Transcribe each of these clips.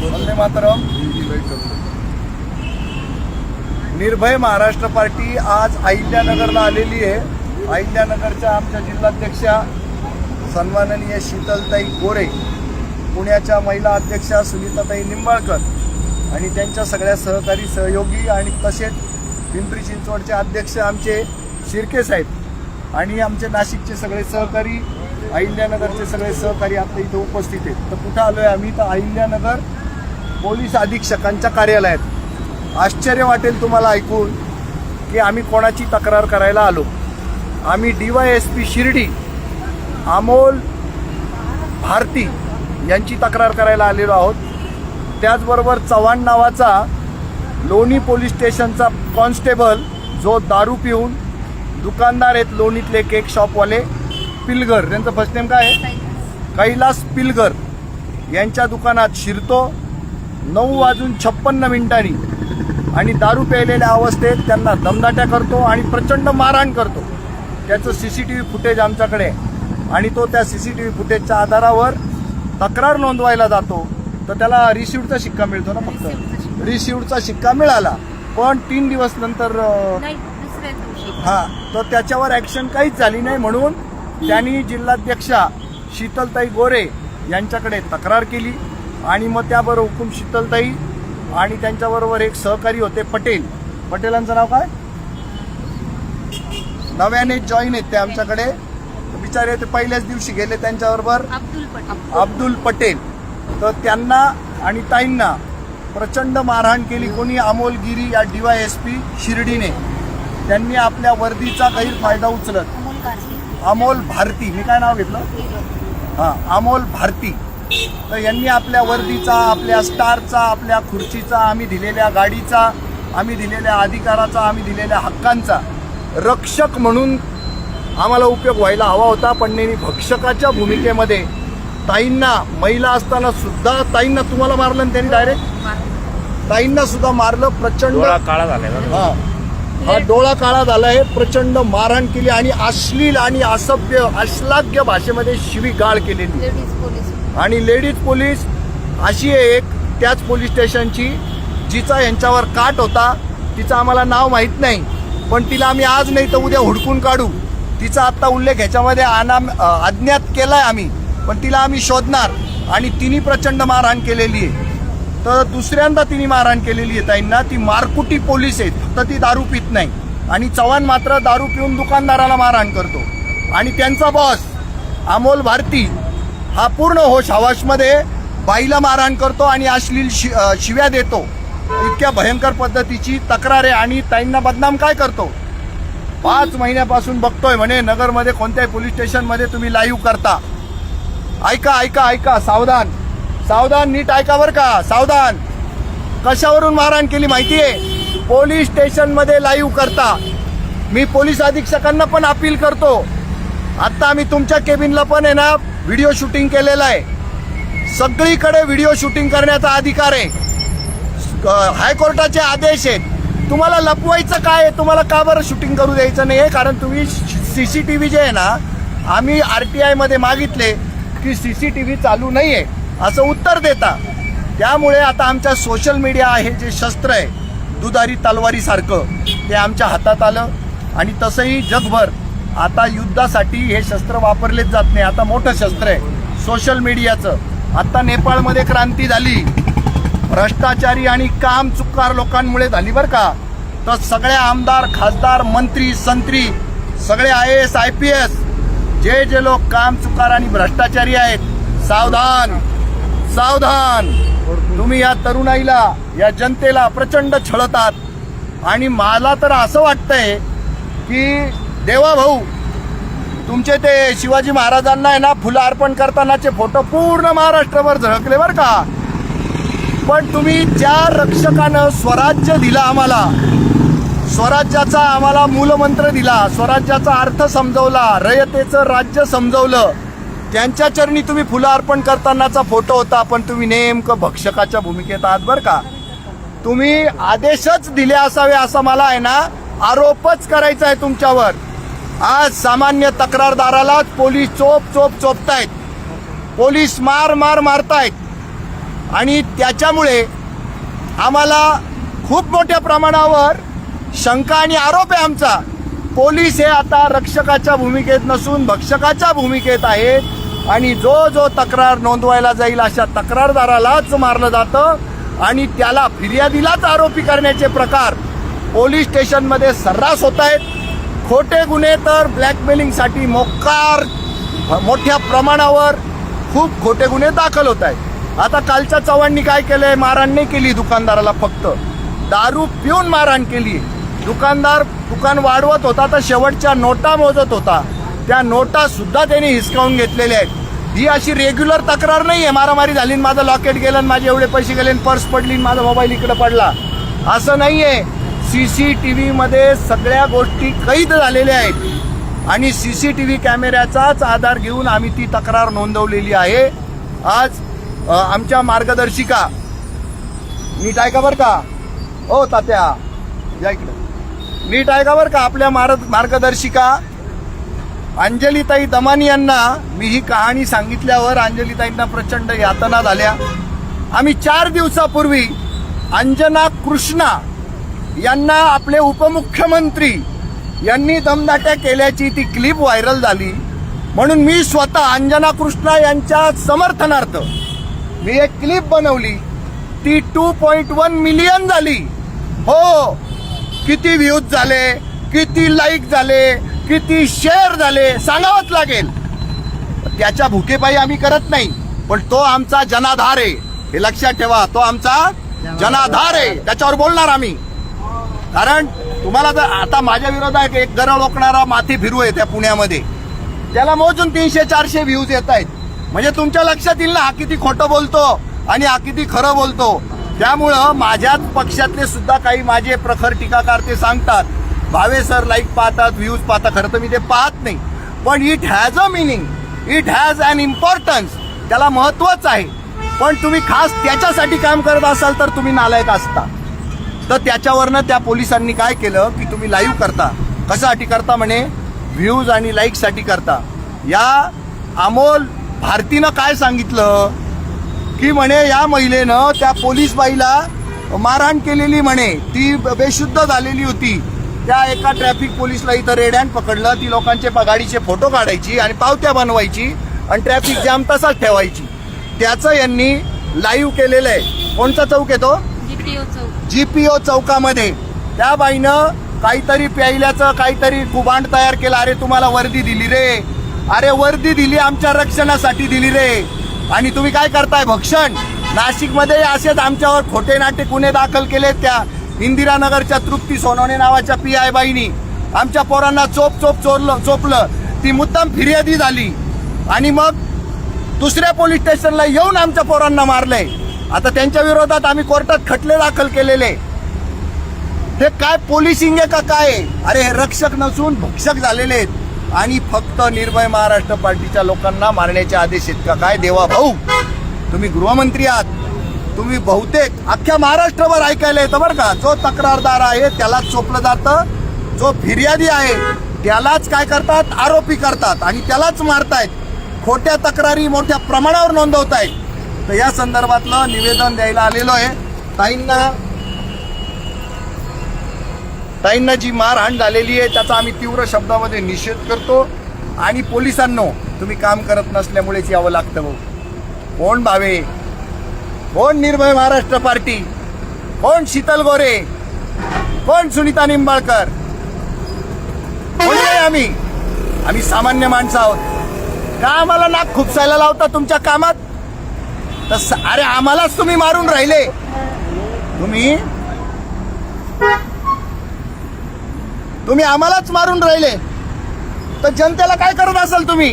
वंदे मातरम. निर्भय महाराष्ट्र पार्टी आज अहिल्यानगरला आलेली आहे. अहिल्यानगरच्या आमच्या जिल्हाध्यक्षा सन्माननीय शीतलताई गोरे, पुण्याच्या महिला अध्यक्षा सुनीताताई निंबाळकर आणि त्यांच्या सगळ्या सहकारी सहयोगी आणि तसेच पिंपरी चिंचवडचे अध्यक्ष आमचे शिर्के साहेब आणि आमचे नाशिकचे सगळे सहकारी, अहिल्यानगरचे सगळे सहकारी आता इथे उपस्थित आहेत. तर कुठं आलोय आम्ही? तर अहिल्यानगर पोलीस अधीक्षकांच्या कार्यालयात. आश्चर्य वाटेल तुम्हाला ऐकून की आम्ही कोणाची तक्रार करायला आलो. आम्ही DYSP शिर्डी अमोल भारती यांची तक्रार करायला आलेलो आहोत. त्याचबरोबर चव्हाण नावाचा लोणी पोलीस स्टेशनचा कॉन्स्टेबल जो दारू पिऊन दुकानदार आहेत लोणीतले केक शॉपवाले पिलगर, त्यांचं फर्स्ट नेम काय आहे? कैलास पिलगर, यांच्या दुकानात शिरतो 9:56 आणि दारू प्यायलेल्या अवस्थेत त्यांना दमदाट्या करतो आणि प्रचंड मारहाण करतो. त्याचं CCTV फुटेज आमच्याकडे आहे आणि तो त्या CCTV फुटेजच्या आधारावर तक्रार नोंदवायला जातो. तर त्याला रिसिव्हचा शिक्का मिळतो ना, फक्त रिसिव्हचा शिक्का मिळाला. पण 3 दिवस नंतर तर त्याच्यावर ऍक्शन काहीच झाली नाही. म्हणून त्यांनी जिल्हाध्यक्षा शीतलताई गोरे यांच्याकडे तक्रार केली आणि मग त्याबरोबर हुकूम शीतलताई आणि त्यांच्याबरोबर एक सहकारी होते पटेलांचं नाव काय, नव्याने जॉईन आहेत ते आमच्याकडे. बिचारे ते पहिल्याच दिवशी गेले त्यांच्याबरोबर अब्दुल पटेल. तर त्यांना आणि ताईंना प्रचंड मारहाण केली. कोणी अमोलगिरी या DYSP शिर्डीने. त्यांनी आपल्या वर्दीचा गैरफायदा उचलत अमोल भारती, मी काय नाव घेतलं? अमोल भारती. तर यांनी आपल्या वर्दीचा, आपल्या स्टारचा, आपल्या खुर्चीचा, आम्ही दिलेल्या गाडीचा, आम्ही दिलेल्या अधिकाराचा, आम्ही दिलेल्या हक्कांचा रक्षक म्हणून आम्हाला उपयोग व्हायला हवा होता. पण त्यांनी भक्षकाच्या भूमिकेमध्ये ताईंना, महिला असताना सुद्धा ताईंना तुम्हाला मारलं. त्यांनी डायरेक्ट ताईंना सुद्धा मारलं. प्रचंड काळा झालाय. हा डोळा काळा झालाय. प्रचंड मारहाण केली आणि अश्लील आणि असभ्य अश्लाघ्य भाषेमध्ये शिवीगाळ केलेली. आणि लेडीज पोलीस अशी एक त्याच पोलीस स्टेशनची जिचा यांच्यावर काट होता. तिचं आम्हाला नाव माहीत नाही, पण तिला आम्ही आज नाही तर उद्या हुडकून काढू. तिचा आत्ता उल्लेख ह्याच्यामध्ये अज्ञात केलाय आम्ही, पण तिला आम्ही शोधणार. आणि तिने प्रचंड मारहाण केलेली आहे. तर दुसऱ्यांदा तिने मारहाण केलेली आहे ताईंना. ती मारकुटी पोलीस आहेत, फक्त ती दारू पित नाही. आणि चव्हाण मात्र दारू पिऊन दुकानदाराला मारहाण करतो. आणि त्यांचा बॉस अमोल भारती हा पूर्ण होश हवाशमध्ये बाईला मारहाण करतो आणि अश्लील शिव्या देतो. इतक्या भयंकर पद्धतीची तक्रार आहे. आणि ताईंना बदनाम काय करतो? 5 महिन्यापासून बघतोय म्हणे नगरमध्ये कोणत्याही पोलीस स्टेशनमध्ये तुम्ही लाईव्ह करता. ऐका, सावधान, नीट ऐका बरं का, सावधान. कशावरून मारहाण केली माहितीये? पोलीस स्टेशनमध्ये लाईव्ह करता. मी पोलीस अधीक्षकांना पण अपील करतो. आता आम्ही तुमच्या केबिनला पण आहे ना व्हिडिओ शूटिंग केलेला आहे. सगळीकडे व्हिडिओ शूटिंग करण्याचा अधिकार आहे. हायकोर्टाचे आदेश आहेत. तुम्हाला लपवायचं काय आहे? तुम्हाला का बरं शूटिंग करू द्यायचं नाही? कारण तुम्ही CCTV जे आहे ना, आम्ही RTI मध्ये मागितले की CCTV चालू नाहीये असं उत्तर देता. त्यामुळे आता आमच्या सोशल मीडिया आहे जे शस्त्र आहे दुधारी तलवारीसारखं, ते आमच्या हातात आलं. आणि तसंही जगभर आता युद्धासाठी हे शस्त्र वापरलेच जात नाही. आता मोठं शस्त्र आहे सोशल मीडियाचं. आता नेपाळमध्ये क्रांती झाली भ्रष्टाचारी आणि काम चुकार लोकांमुळे झाली बरं का. तर सगळ्या आमदार, खासदार, मंत्री, संत्री, सगळे IAS IPS जे लोक काम चुकार आणि भ्रष्टाचारी आहेत, सावधान. तुम्ही या तरुणाईला, या जनतेला प्रचंड छळतात. आणि मला तर असं वाटतंय की देवा भाऊ, तुमचे ते शिवाजी महाराजांना आहे ना फुलं अर्पण करतानाचे फोटो पूर्ण महाराष्ट्रभर झळकले बरं का. पण तुम्ही ज्या रक्षकानं स्वराज्य दिला आम्हाला, स्वराज्याचा आम्हाला मूलमंत्र दिला, स्वराज्याचा अर्थ समजवला, रयतेचं राज्य समजवलं, त्यांच्या चरणी तुम्ही फुलं अर्पण करतानाचा फोटो होता. पण तुम्ही नेमकं भक्षकाच्या भूमिकेत आहात बरं का. तुम्ही आदेशच दिले असावे असा मला आहे ना आरोपच करायचा आहे तुमच्यावर. आज सामान्य तक्रारदाराला पोलीस चोपतायत, पोलीस मारतायत. आणि त्याच्यामुळे आम्हाला खूप मोठ्या प्रमाणावर शंका आणि आरोप आहे आमचा. पोलीस हे आता रक्षकाच्या भूमिकेत नसून भक्षकाच्या भूमिकेत आहेत आणि जो जो तक्रार नोंदवायला जाईल अशा तक्रारदारालाच मारलं जातं आणि त्याला फिर्यादीलाच आरोपी करण्याचे प्रकार पोलीस स्टेशनमध्ये सर्रास होत आहेत. खोटे गुन्हे तर ब्लॅकमेलिंगसाठी मोठ्या प्रमाणावर खूप खोटे गुन्हे दाखल होत आहेत. आता कालच्या चव्हाणनी काय केलंय, मारहाण नाही केली दुकानदाराला, फक्त दारू पिऊन मारहाण केली. दुकानदार दुकान वाढवत होता तर शेवटच्या नोटा मोजत होता, त्या नोटा सुद्धा त्यांनी हिसकावून घेतलेल्या आहेत. ही अशी रेग्युलर तक्रार नाही आहे, मारामारी झाली, माझं लॉकेट गेलं, माझे एवढे पैसे गेले, पर्स पडली, माझा मोबाईल इकडे पडला, असं नाही आहे. CCTV मध्ये सगळ्या गोष्टी कैद झालेल्या आहेत आणि CCTV कॅमेऱ्याचाच आधार घेऊन आम्ही ती तक्रार नोंदवलेली आहे. आज आमच्या मार्गदर्शिका, नीट ऐका बरं का, ओ तात्या या इकडे, नीट ऐका बरं का, आपल्या मार्गदर्शिका अंजलीताई दमानी यांना मी ही कहाणी सांगितल्यावर अंजलीताईंना प्रचंड यातना झाल्या. आम्ही 4 दिवसापूर्वी अंजना कृष्णा यांना आपले उपमुख्यमंत्री यांनी दमदाट्या केल्याची ती क्लिप व्हायरल झाली, म्हणून मी स्वतः अंजना कृष्णा यांच्या समर्थनार्थ मी एक क्लिप बनवली. ती 2.1 मिलियन झाली. हो, किती व्ह्यूज झाले, किती लाईक झाले, किती शेअर झाले सांगावंच लागेल. त्याच्या भुकेपायी आम्ही करत नाही, पण तो आमचा जनाधार आहे, हे लक्षात ठेवा. तो आमचा जनाधार आहे, त्याच्यावर बोलणार आम्ही. कारण तुम्हाला जर आता माझ्या विरोधात एक गरळ ओकणारा माथे फिरू आहे त्या पुण्यामध्ये, त्याला मोजून 300-400 व्ह्यूज येत आहेत, म्हणजे तुमच्या लक्षात येईल ना हा किती खोटं बोलतो आणि हा किती खरं बोलतो. त्यामुळं माझ्याच पक्षातले सुद्धा काही माझे प्रखर टीकाकार ते सांगतात, भावे सर लाईक पाहतात, व्ह्यूज पाहतात. खरं तर मी ते पाहत नाही, पण it has a meaning, it has an importance, त्याला महत्वच आहे. पण तुम्ही खास त्याच्यासाठी काम करत असाल तर तुम्ही नालायक असता. तर त्याच्यावरनं त्या पोलिसांनी काय केलं की तुम्ही लाईव्ह करता, कशासाठी करता म्हणे, व्ह्यूज आणि लाईकसाठी करता. या अमोल भारतीनं काय सांगितलं की म्हणे या महिलेनं त्या पोलीस बाईला मारहाण केलेली, म्हणे ती बेशुद्ध झालेली होती. त्या एका ट्रॅफिक पोलिसला इथं रेड हँड पकडलं, ती लोकांचे गाडीचे फोटो काढायची आणि पावत्या बनवायची आणि ट्रॅफिक जॅम तसाच ठेवायची. त्याचं यांनी लाईव्ह केलेलं आहे. कोणचा चौक आहे तो, GPO चौकामध्ये. त्या बाईनं काहीतरी प्यायल्याचं काहीतरी कुभांड तयार केलं. अरे तुम्हाला वर्दी दिली रे, अरे वर्दी दिली, आमच्या रक्षणासाठी दिली रे, आणि तुम्ही काय करताय, भक्षण. नाशिकमध्ये असेच आमच्यावर खोटे नाटे गुन्हे दाखल केले. त्या इंदिरानगरच्या तृप्ती सोनवणे नावाच्या PI बाईनी आमच्या पोरांना चोपलं. ती मुद्दाम फिर्यादी झाली आणि मग दुसऱ्या पोलीस स्टेशनला येऊन आमच्या पोरांना मारलंय. आता त्यांच्या विरोधात आम्ही कोर्टात खटले दाखल केलेले. हे काय पोलिसिंग आहे का काय? अरे हे रक्षक नसून भक्षक झालेले आहेत आणि फक्त निर्भय महाराष्ट्र पार्टीच्या लोकांना मारण्याचे आदेश आहेत का काय? देवा भाऊ, तुम्ही गृहमंत्री आहात, तुम्ही बहुतेक अख्ख्या महाराष्ट्रभर ऐकायला येतं बरं का. जो तक्रारदार आहे त्यालाच चोपलं जातं, जो फिर्यादी आहे त्यालाच काय करतात, आरोपी करतात आणि त्यालाच मारतायत. खोट्या तक्रारी मोठ्या प्रमाणावर नोंदवतायत. तर या संदर्भातलं निवेदन द्यायला आलेलो आहे. ताईंना जी मारहाण झालेली आहे त्याचा आम्ही तीव्र शब्दामध्ये निषेध करतो. आणि पोलिसांनो, तुम्ही काम करत नसल्यामुळेच यावं लागतं. भाऊ, कोण भावे, कोण निर्भय महाराष्ट्र पार्टी, कोण शीतल गोरे, कोण सुनीता निंबाळकर, कोण नाही. आम्ही सामान्य माणसं आहोत. का आम्हाला नाक खुपसायला लावता तुमच्या कामात? तर अरे आम्हालाच तुम्ही मारून राहिले. तुम्ही आम्हालाच मारून राहिले तर जनतेला काय करत असाल? तुम्ही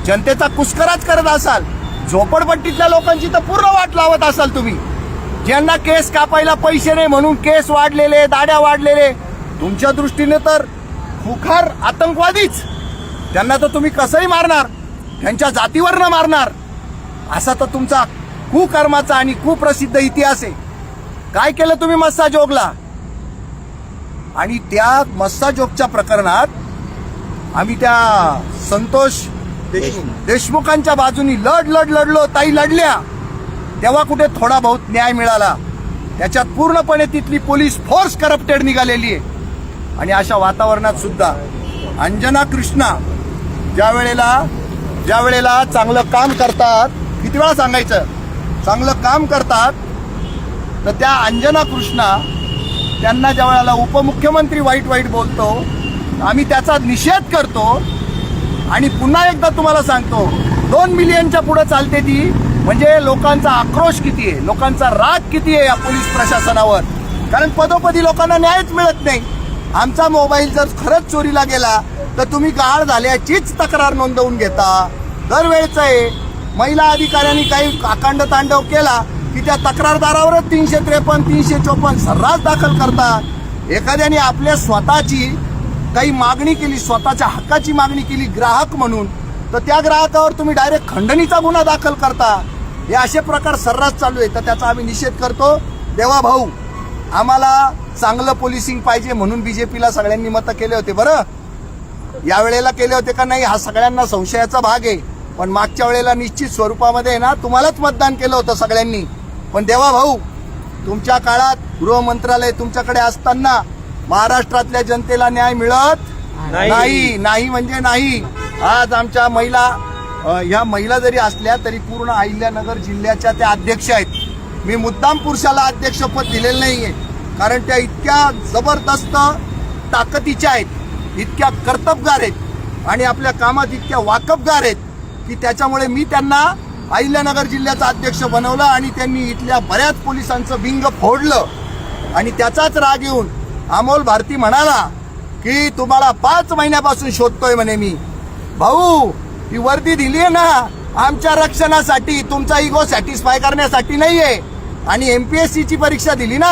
जनतेचा कुस्कराच करत असाल. झोपडपट्टीतल्या लोकांची तर पूर्ण वाट लावत असाल तुम्ही. ज्यांना केस कापायला पैसे नाही म्हणून केस वाढलेले, दाड्या वाढलेले, तुमच्या दृष्टीने तर खुखार आतंकवादीच. त्यांना तर तुम्ही कसंही मारणार, त्यांच्या जातीवरनं मारणार. असा तर तुमचा कुकर्माचा आणि कुप्रसिद्ध इतिहास आहे. काय केलं तुम्ही मस्साजोगला? आणि त्या मस्साजोगच्या प्रकरणात आम्ही त्या संतोष देशमुखांच्या बाजूनी लढलो. ताई लढल्या. तेव्हा कुठे थोडा बहुत न्याय मिळाला. त्याच्यात पूर्णपणे तिथली पोलीस फोर्स करप्टेड निघालेली आहे. आणि अशा वातावरणात सुद्धा अंजना कृष्णा ज्या वेळेला चांगलं काम करतात, किती वेळा सांगायचं, चांगलं काम करतात, तर त्या अंजना कृष्णा त्यांना ज्या वेळेला उपमुख्यमंत्री वाईट बोलतो, आम्ही त्याचा निषेध करतो. आणि पुन्हा एकदा तुम्हाला सांगतो, 2 मिलियनच्या पुढे चालते ती, म्हणजे लोकांचा आक्रोश किती आहे, लोकांचा राग किती आहे या पोलीस प्रशासनावर. कारण पदोपदी लोकांना न्यायच मिळत नाही. आमचा मोबाईल जर खरंच चोरीला गेला तर तुम्ही गहाळ झाल्याचीच तक्रार नोंदवून घेता. दरवेळचं आहे. महिला अधिकाऱ्यांनी काही अखंड तांडव केला की त्या तक्रारदारावरच 353, 354 सर्रास दाखल करतात. एखाद्याने आपल्या स्वतःची काही मागणी केली, स्वतःच्या हक्काची मागणी केली ग्राहक म्हणून, तर त्या ग्राहकावर तुम्ही डायरेक्ट खंडणीचा गुन्हा दाखल करता. हे असे प्रकार सर्रास चालू आहे. तर त्याचा आम्ही निषेध करतो. देवा भाऊ, आम्हाला चांगलं पोलिसिंग पाहिजे म्हणून बीजेपीला सगळ्यांनी मतं केले होते. बरं, यावेळेला केले होते का नाही हा सगळ्यांना संशयाचा भाग आहे. पण मागच्या वेळेला निश्चित स्वरूपामध्ये ना तुम्हालाच मतदान केलं होतं सगळ्यांनी. पण देवा भाऊ, तुमच्या काळात गृह मंत्रालय तुमच्याकडे असताना महाराष्ट्रातल्या जनतेला न्याय मिळत नाही म्हणजे नाही. आज आमच्या महिला, ह्या महिला जरी असल्या तरी पूर्ण अहिल्यानगर जिल्ह्याच्या त्या अध्यक्ष आहेत. मी मुद्दाम पुरुषाला अध्यक्षपद दिलेलं नाहीये, कारण त्या इतक्या जबरदस्त ताकदीच्या आहेत, इतक्या कर्तबगार आहेत आणि आपल्या कामात इतक्या वाकबगार आहेत की त्याच्यामुळे मी त्यांना अहिल्यानगर जिल्ह्याचा अध्यक्ष बनवलं. आणि त्यांनी इथल्या बऱ्याच पोलिसांचं बिंग फोडलं. आणि त्याचाच राग येऊन अमोल भारती म्हणाला की तुम्हाला 5 महिन्यापासून शोधतोय म्हणे मी. भाऊ, ही वर्दी दिली आहे ना आमच्या रक्षणासाठी, तुमचा इगो सॅटिस्फाय करण्यासाठी नाहीये. आणि MPSCची परीक्षा दिली ना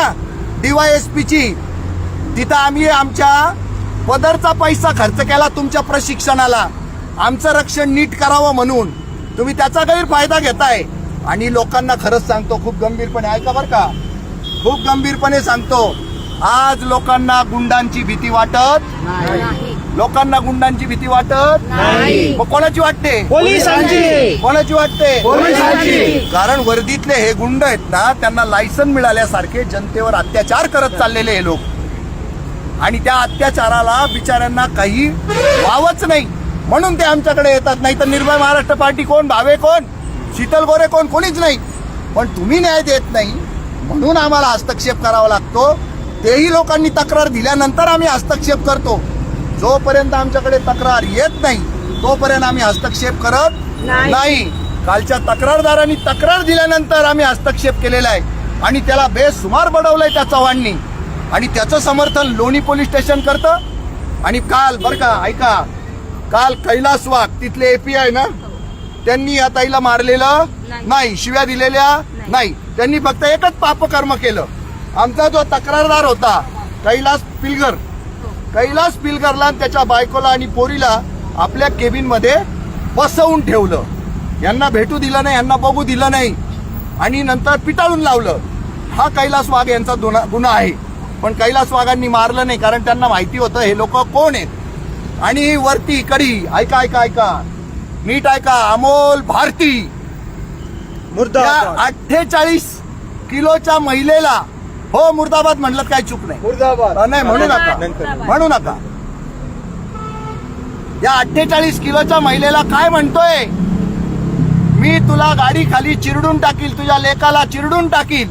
DYSPची, तिथं आम्ही आमच्या पदरचा पैसा खर्च केला तुमच्या प्रशिक्षणाला, आमचं रक्षण नीट करावं म्हणून. तुम्ही त्याचा गैरफायदा घेताय. आणि लोकांना खरंच सांगतो, खूप गंभीरपणे ऐका बरं का, खूप गंभीरपणे सांगतो, आज लोकांना गुंडांची भीती वाटत नाही. लोकांना गुंडांची भीती वाटत नाही. मग कोणाची वाटते? पोलिसांची. कोणाची वाटते? पोलिसांची. कारण वर्दीतले हे गुंड आहेत ना, त्यांना लायसन मिळाल्यासारखे जनतेवर अत्याचार करत चाललेले हे लोक. आणि त्या अत्याचाराला बिचाऱ्यांना काही वावच नाही म्हणून ते आमच्याकडे येतात. नाही तर निर्भय महाराष्ट्र पार्टी कोण, भावे कोण, शीतल गोरे कोण, कोणीच नाही. पण तुम्ही न्याय देत नाही म्हणून आम्हाला हस्तक्षेप करावा लागतो. तेही लोकांनी तक्रार दिल्यानंतर आम्ही हस्तक्षेप करतो. जोपर्यंत आमच्याकडे तक्रार येत नाही तोपर्यंत आम्ही हस्तक्षेप करत नाही. कालच्या तक्रारदारांनी तक्रार दिल्यानंतर आम्ही हस्तक्षेप केलेला आहे. आणि त्याला बेसुमार बडवलंय त्या चव्हाणनी. आणि त्याचं समर्थन लोणी पोलीस स्टेशन करतं. आणि काल बरं का ऐका, काल कैलास वाघ तिथले API ना, त्यांनी या ताईला मारलेलं नाही, शिव्या दिलेल्या नाही. त्यांनी फक्त एकच पापकर्म केलं. आमचा जो तक्रारदार होता कैलास पिलगरला त्याच्या बायकोला आणि पोरीला आपल्या केबिन मध्ये बसवून ठेवलं. यांना भेटू दिलं नाही, यांना बघू दिलं नाही आणि नंतर पिटाळून लावलं. हा कैलास वाघ यांचा गुन्हा आहे. पण कैलास वाघांनी मारलं नाही, कारण त्यांना माहिती होतं हे लोक कोण आहेत. आणि वरती कडी ऐका ऐका ऐका नीट ऐका, अमोल भारती 48 किलोच्या महिलेला, हो मुर्दाबाद म्हणलं काही चूक नाही, मुर्दाबाद नाही म्हणू नका. या 48 किलोच्या महिलेला काय म्हणतोय, मी तुला गाडी खाली चिरडून टाकील, तुझ्या लेकाला चिरडून टाकील.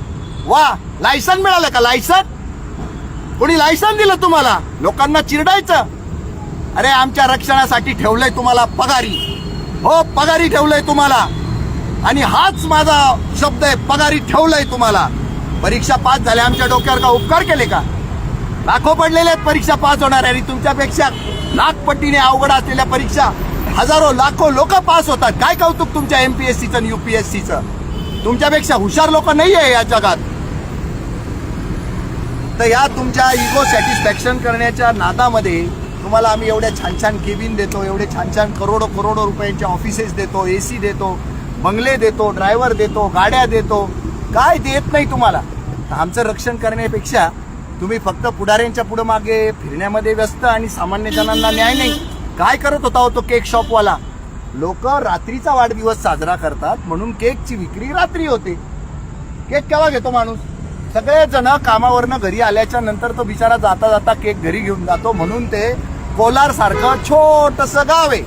वा, लायसन मिळालं का? लायसन कोणी लायसन दिलं तुम्हाला लोकांना चिरडायचं? अरे आमच्या रक्षणासाठी ठेवलंय तुम्हाला पगारी, हो पगारी ठेवलंय तुम्हाला. आणि हाच माझा शब्द आहे, पगारी ठेवलंय तुम्हाला. परीक्षा पास झाल्या, आमच्या डोक्यावर का उपकार केले का? लाखो पडलेले आहेत परीक्षा पास होणार. आणि तुमच्यापेक्षा लाख पटीने अवघड असलेल्या परीक्षा हजारो लाखो लोक पास होतात. काय कौतुक तुमच्या MPSCचं आणि UPSCचं. तुमच्यापेक्षा हुशार लोक नाही आहे या जगात. तर या तुमच्या इगो सॅटिस्फॅक्शन करण्याच्या नादामध्ये तुम्हाला आम्ही एवढ्या छान छान केबिन देतो, एवढे छान छान करोडो रुपयांचे ऑफिसेस देतो, AC देतो, बंगले देतो, ड्रायव्हर देतो, गाड्या देतो. काय देत नाही तुम्हाला. आमचं रक्षण करण्यापेक्षा तुम्ही फक्त पुढाऱ्यांच्या पुढे मागे फिरण्यामध्ये व्यस्त आणि सामान्य जणांना न्याय नाही. काय करत होता तो केक शॉपवाला? लोक रात्रीचा वाढदिवस साजरा करतात म्हणून केकची विक्री रात्री होते. केक केव्हा घेतो माणूस? सगळेजण कामावरनं घरी आल्याच्या नंतर तो बिचारा जाता जाता केक घरी घेऊन जातो. म्हणून ते कोलार सारखं छोटंसं गाव आहे,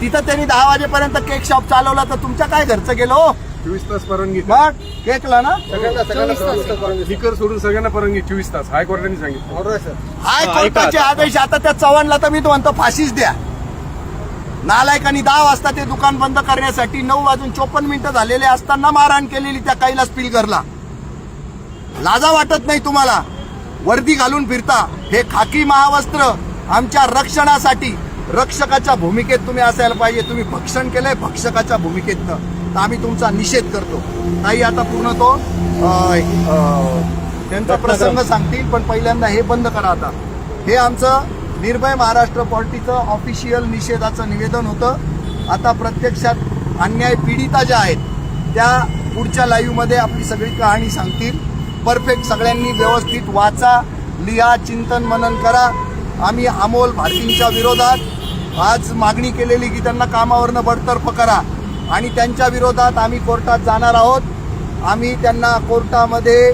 तिथं त्यांनी 10 वाजेपर्यंत केक शॉप चालवला तर तुमच्या काय घरचं गेलो? 24 तास परवानगी. मग केकला ना लिकर सोडून सगळ्यांना परवानगी 24 तास हायकोर्टाने सांगितलं. हायकोर्टाचे आदेश. आता त्या चव्हाणला तर मी म्हणतो फाशीच द्या. नालायकांनी 10 वाजता ते दुकान बंद करण्यासाठी 9:54 झालेले असताना मारहाण केलेली त्या कैलास पिलकरला. लाजा वाटत नाही तुम्हाला? वर्दी घालून फिरता. हे खाकी महावस्त्र आमच्या रक्षणासाठी, रक्षकाच्या भूमिकेत तुम्ही असायला पाहिजे. तुम्ही भक्षण केलंय भक्षकाच्या भूमिकेतनं, तर आम्ही तुमचा निषेध करतो. ताई आता पूर्ण तो त्यांचा प्रसंग सांगतील, पण पहिल्यांदा हे बंद करा. आता हे आमचं निर्भय महाराष्ट्र पार्टीचं ऑफिशियल निषेधाचं निवेदन होतं. आता प्रत्यक्षात अन्याय पीडिता ज्या आहेत त्या पुढच्या लाईव्हमध्ये आपली सगळी कहाणी सांगतील. परफेक्ट सगळ्यांनी व्यवस्थित वाचा, लिहा, चिंतन मनन करा. आम्ही अमोल भारतींच्या विरोधात आज मागणी केलेली की त्यांना कामावरनं बडतर्फ करा आणि त्यांच्या विरोधात आम्ही कोर्टात जाणार आहोत. आम्ही त्यांना कोर्टामध्ये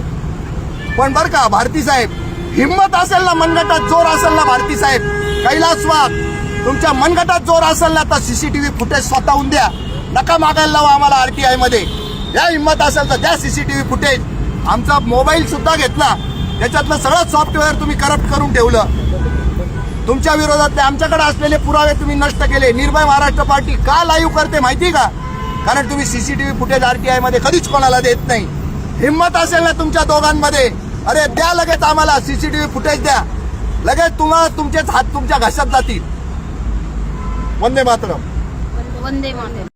पण बरं का भारती साहेब, हिम्मत असेल ना, मनगटात जोर असेल ना भारती साहेब, कैलास वाघ तुमच्या मनगटात जोर असेल ना तर सीसीटीव्ही फुटेज स्वतःहून द्या. नका मागायला लावा आम्हाला आरटीआय मध्ये. या हिम्मत असेल तर द्या सीसीटीव्ही फुटेज. आमचा मोबाईल सुद्धा घेतला, त्याच्यातलं सगळं सॉफ्टवेअर तुम्ही करप्ट करून ठेवलं. तुमच्या विरोधातले आमच्याकडे असलेले पुरावे तुम्ही नष्ट केले. निर्भय महाराष्ट्र पार्टी का लाईव्ह करते माहिती का? कारण तुम्ही सीसीटीव्ही फुटेज आरटीआय मध्ये कधीच कोणाला देत नाही. हिम्मत असेल ना तुमच्या दोघांमध्ये, अरे द्या लगेच आम्हाला सीसीटीव्ही फुटेज द्या. लगेच तुम्हाला तुमचेच हात तुमच्या घशात जातील. वंदे मातरम. वंदे मातरम.